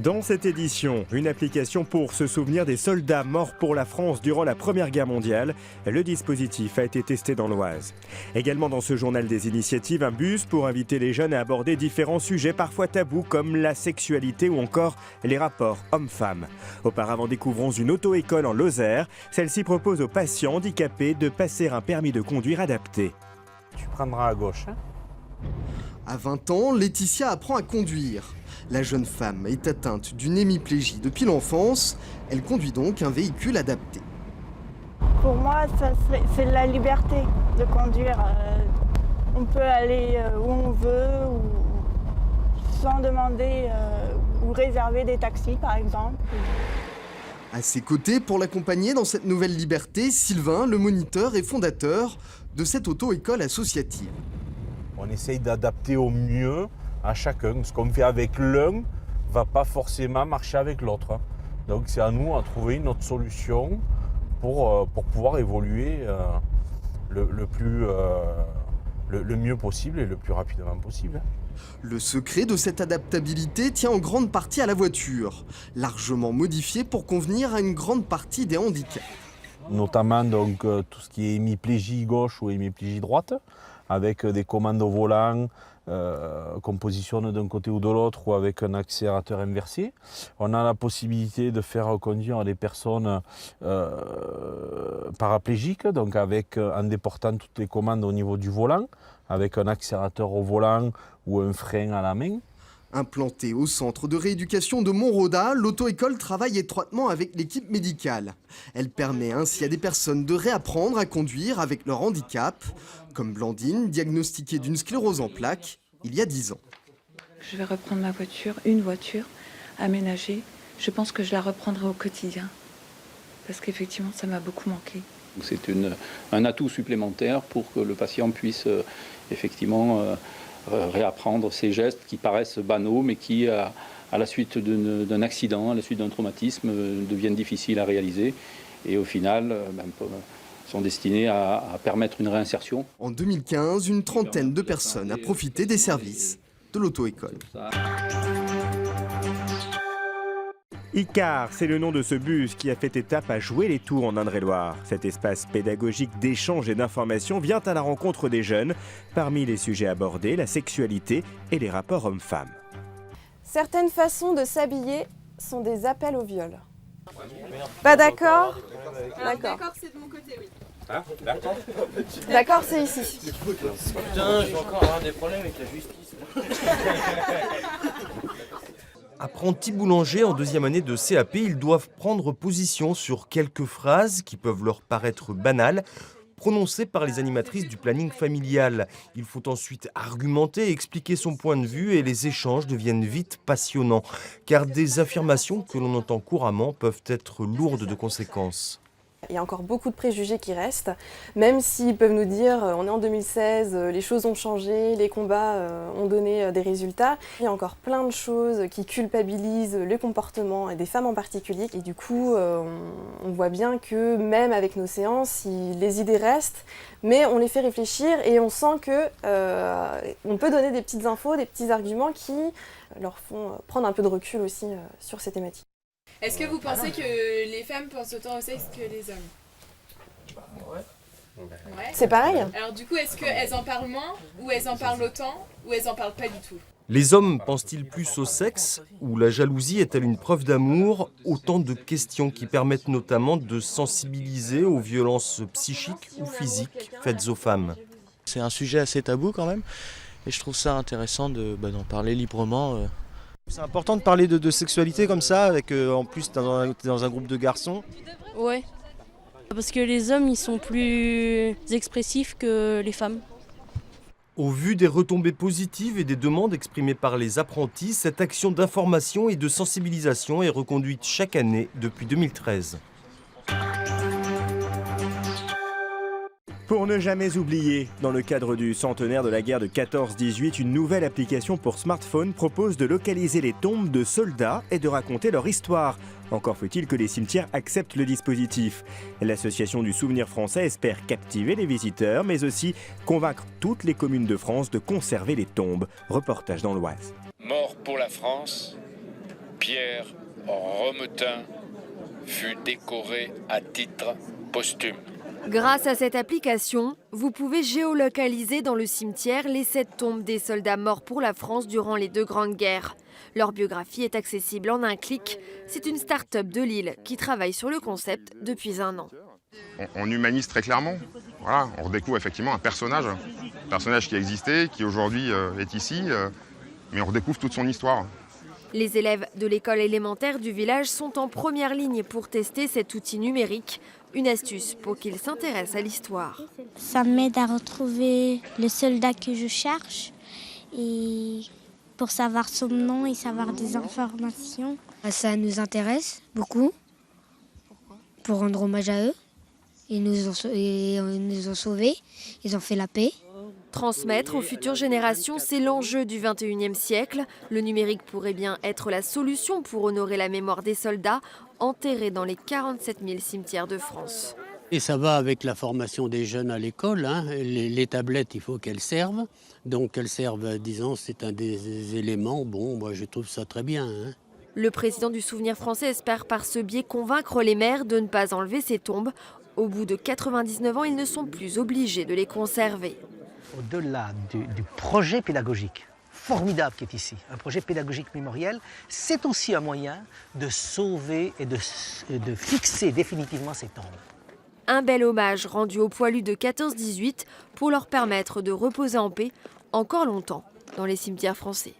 Dans cette édition, une application pour se souvenir des soldats morts pour la France durant la Première Guerre mondiale. Le dispositif a été testé dans l'Oise. Également dans ce journal des initiatives, un bus pour inviter les jeunes à aborder différents sujets parfois tabous comme la sexualité ou encore les rapports hommes-femmes. Auparavant, découvrons une auto-école en Lozère. Celle-ci propose aux patients handicapés de passer un permis de conduire adapté. Tu prendras à gauche. À 20 ans, Laetitia apprend à conduire. La jeune femme est atteinte d'une hémiplégie depuis l'enfance. Elle conduit donc un véhicule adapté. Pour moi, c'est la liberté de conduire. On peut aller où on veut, sans demander ou réserver des taxis, par exemple. À ses côtés, pour l'accompagner dans cette nouvelle liberté, Sylvain, le moniteur et fondateur de cette auto-école associative. On essaye d'adapter au mieux à chacun. Ce qu'on fait avec l'un ne va pas forcément marcher avec l'autre. Donc c'est à nous à trouver une autre solution pour pouvoir évoluer le mieux possible et le plus rapidement possible. Le secret de cette adaptabilité tient en grande partie à la voiture, largement modifiée pour convenir à une grande partie des handicaps. Notamment donc, tout ce qui est hémiplégie gauche ou hémiplégie droite, avec des commandes au volant qu'on positionne d'un côté ou de l'autre ou avec un accélérateur inversé. On a la possibilité de faire conduire des personnes paraplégiques, donc en déportant toutes les commandes au niveau du volant, avec un accélérateur au volant ou un frein à la main. Implantée au centre de rééducation de Montroda, l'auto-école travaille étroitement avec l'équipe médicale. Elle permet ainsi à des personnes de réapprendre à conduire avec leur handicap, comme Blandine, diagnostiquée d'une sclérose en plaques il y a 10 ans. Je vais reprendre ma voiture, une voiture aménagée. Je pense que je la reprendrai au quotidien, parce qu'effectivement, ça m'a beaucoup manqué. C'est un atout supplémentaire pour que le patient puisse effectivement réapprendre ces gestes qui paraissent banaux, mais qui, à la suite d'un accident, à la suite d'un traumatisme, deviennent difficiles à réaliser et au final sont destinés à permettre une réinsertion. En 2015, une trentaine de personnes a profité des services de l'auto-école. Icar, c'est le nom de ce bus qui a fait étape à Jouer les Tours en Indre-et-Loire. Cet espace pédagogique d'échange et d'information vient à la rencontre des jeunes. Parmi les sujets abordés, la sexualité et les rapports hommes-femmes. Certaines façons de s'habiller sont des appels au viol. Pas d'accord ? D'accord, c'est de mon côté, oui. Hein, d'accord. D'accord, c'est ici. Putain, je vais encore avoir des problèmes avec la justice. Apprentis boulangers en deuxième année de CAP, ils doivent prendre position sur quelques phrases qui peuvent leur paraître banales, prononcées par les animatrices du planning familial. Il faut ensuite argumenter, expliquer son point de vue et les échanges deviennent vite passionnants, car des affirmations que l'on entend couramment peuvent être lourdes de conséquences. Il y a encore beaucoup de préjugés qui restent, même s'ils peuvent nous dire on est en 2016, les choses ont changé, les combats ont donné des résultats. Il y a encore plein de choses qui culpabilisent le comportement des femmes en particulier. Et du coup, on voit bien que même avec nos séances, les idées restent, mais on les fait réfléchir et on sent qu'on peut donner des petites infos, des petits arguments qui leur font prendre un peu de recul aussi sur ces thématiques. Est-ce que vous pensez que les femmes pensent autant au sexe que les hommes ? Ouais. C'est pareil. Alors du coup, est-ce qu'elles en parlent moins, ou elles en parlent autant, ou elles en parlent pas du tout ? Les hommes pensent-ils plus au sexe ou la jalousie est-elle une preuve d'amour ? Autant de questions qui permettent notamment de sensibiliser aux violences psychiques ou physiques faites aux femmes. C'est un sujet assez tabou quand même et je trouve ça intéressant d'en parler librement. C'est important de parler de sexualité comme ça, avec en plus t'es dans un groupe de garçons. Ouais, parce que les hommes ils sont plus expressifs que les femmes. Au vu des retombées positives et des demandes exprimées par les apprentis, cette action d'information et de sensibilisation est reconduite chaque année depuis 2013. Pour ne jamais oublier, dans le cadre du centenaire de la guerre de 14-18, une nouvelle application pour smartphone propose de localiser les tombes de soldats et de raconter leur histoire. Encore faut-il que les cimetières acceptent le dispositif. L'association du Souvenir français espère captiver les visiteurs, mais aussi convaincre toutes les communes de France de conserver les tombes. Reportage dans l'Oise. Mort pour la France, Pierre Rometin fut décoré à titre posthume. Grâce à cette application, vous pouvez géolocaliser dans le cimetière les 7 tombes des soldats morts pour la France durant les 2 grandes guerres. Leur biographie est accessible en un clic. C'est une start-up de Lille qui travaille sur le concept depuis 1 an. On humanise très clairement. Voilà, on redécouvre effectivement un personnage qui existait, qui aujourd'hui est ici, mais on redécouvre toute son histoire. Les élèves de l'école élémentaire du village sont en première ligne pour tester cet outil numérique. Une astuce pour qu'ils s'intéressent à l'histoire. Ça m'aide à retrouver le soldat que je cherche et pour savoir son nom et savoir des informations. Ça nous intéresse beaucoup pour rendre hommage à eux. Ils nous ont sauvés, ils ont fait la paix. Transmettre aux futures générations, c'est l'enjeu du 21e siècle. Le numérique pourrait bien être la solution pour honorer la mémoire des soldats enterrés dans les 47 000 cimetières de France. Et ça va avec la formation des jeunes à l'école. Hein. Les tablettes, il faut qu'elles servent. Donc qu'elles servent, disons, c'est un des éléments. Bon, moi je trouve ça très bien. Hein. Le président du Souvenir français espère par ce biais convaincre les maires de ne pas enlever ces tombes. Au bout de 99 ans, ils ne sont plus obligés de les conserver. Au-delà du projet pédagogique formidable qui est ici, un projet pédagogique mémoriel, c'est aussi un moyen de sauver et de fixer définitivement ces tombes. Un bel hommage rendu aux poilus de 14-18 pour leur permettre de reposer en paix encore longtemps dans les cimetières français.